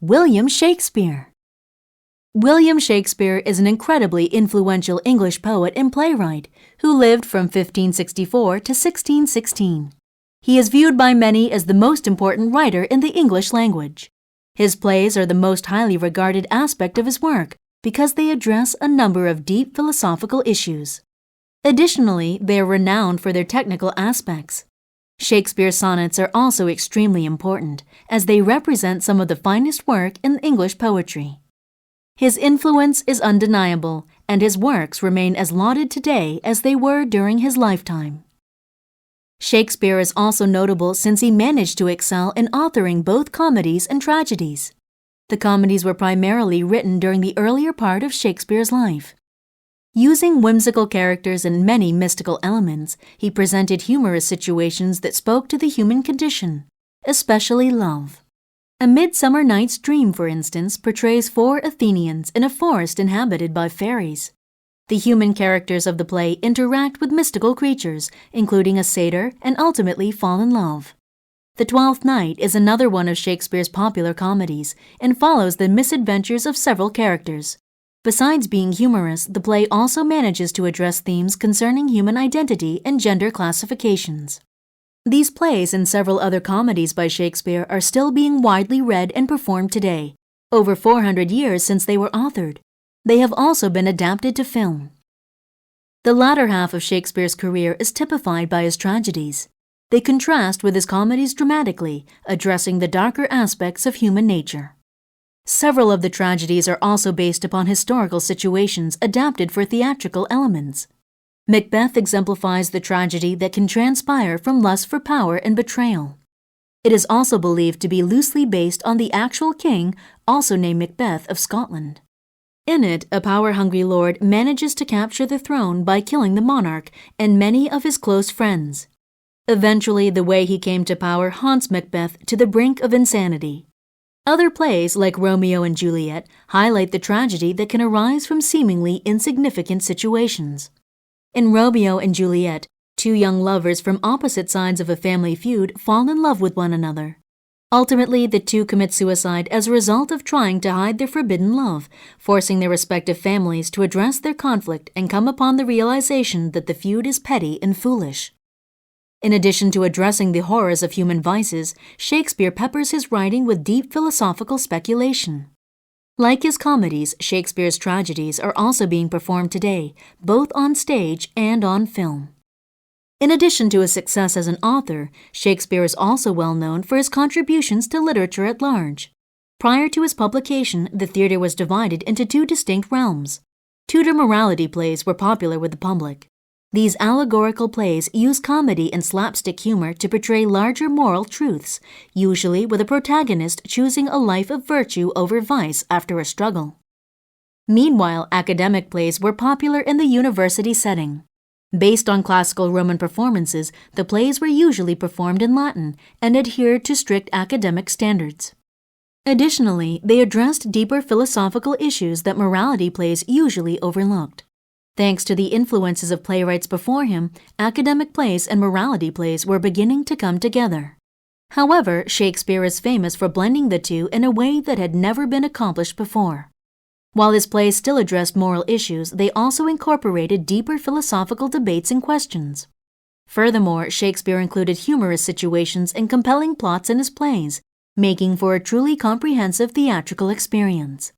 William Shakespeare. William Shakespeare is an incredibly influential English poet and playwright who lived from 1564 to 1616. He is viewed by many as the most important writer in the English language. His plays are the most highly regarded aspect of his work because they address a number of deep philosophical issues. Additionally, they are renowned for their technical aspects. Shakespeare's sonnets are also extremely important, as they represent some of the finest work in English poetry. His influence is undeniable, and his works remain as lauded today as they were during his lifetime. Shakespeare is also notable since he managed to excel in authoring both comedies and tragedies. The comedies were primarily written during the earlier part of Shakespeare's life. Using whimsical characters and many mystical elements, he presented humorous situations that spoke to the human condition, especially love. A Midsummer Night's Dream, for instance, portrays 4 Athenians in a forest inhabited by fairies. The human characters of the play interact with mystical creatures, including a satyr, and ultimately fall in love. The Twelfth Night is another one of Shakespeare's popular comedies and follows the misadventures of several characters. Besides being humorous, the play also manages to address themes concerning human identity and gender classifications. These plays and several other comedies by Shakespeare are still being widely read and performed today, over 400 years since they were authored. They have also been adapted to film. The latter half of Shakespeare's career is typified by his tragedies. They contrast with his comedies dramatically, addressing the darker aspects of human nature. Several of the tragedies are also based upon historical situations adapted for theatrical elements. Macbeth exemplifies the tragedy that can transpire from lust for power and betrayal. It is also believed to be loosely based on the actual king, also named Macbeth, of Scotland. In it, a power-hungry lord manages to capture the throne by killing the monarch and many of his close friends. Eventually, the way he came to power haunts Macbeth to the brink of insanity. Other plays, like Romeo and Juliet, highlight the tragedy that can arise from seemingly insignificant situations. In Romeo and Juliet, 2 young lovers from opposite sides of a family feud fall in love with one another. Ultimately, the 2 commit suicide as a result of trying to hide their forbidden love, forcing their respective families to address their conflict and come upon the realization that the feud is petty and foolish. In addition to addressing the horrors of human vices, Shakespeare peppers his writing with deep philosophical speculation. Like his comedies, Shakespeare's tragedies are also being performed today, both on stage and on film. In addition to his success as an author, Shakespeare is also well known for his contributions to literature at large. Prior to his publication, the theater was divided into 2 distinct realms. Tudor morality plays were popular with the public. These allegorical plays use comedy and slapstick humor to portray larger moral truths, usually with a protagonist choosing a life of virtue over vice after a struggle. Meanwhile, academic plays were popular in the university setting. Based on classical Roman performances, the plays were usually performed in Latin and adhered to strict academic standards. Additionally, they addressed deeper philosophical issues that morality plays usually overlooked. Thanks to the influences of playwrights before him, academic plays and morality plays were beginning to come together. However, Shakespeare is famous for blending the 2 in a way that had never been accomplished before. While his plays still addressed moral issues, they also incorporated deeper philosophical debates and questions. Furthermore, Shakespeare included humorous situations and compelling plots in his plays, making for a truly comprehensive theatrical experience.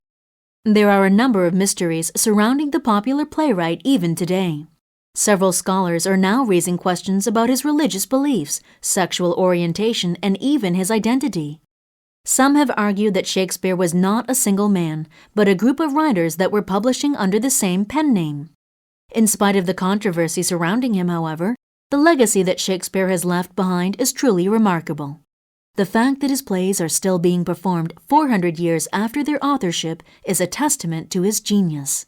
There are a number of mysteries surrounding the popular playwright even today. Several scholars are now raising questions about his religious beliefs, sexual orientation, and even his identity. Some have argued that Shakespeare was not a single man, but a group of writers that were publishing under the same pen name. In spite of the controversy surrounding him, however, the legacy that Shakespeare has left behind is truly remarkable. The fact that his plays are still being performed 400 years after their authorship is a testament to his genius.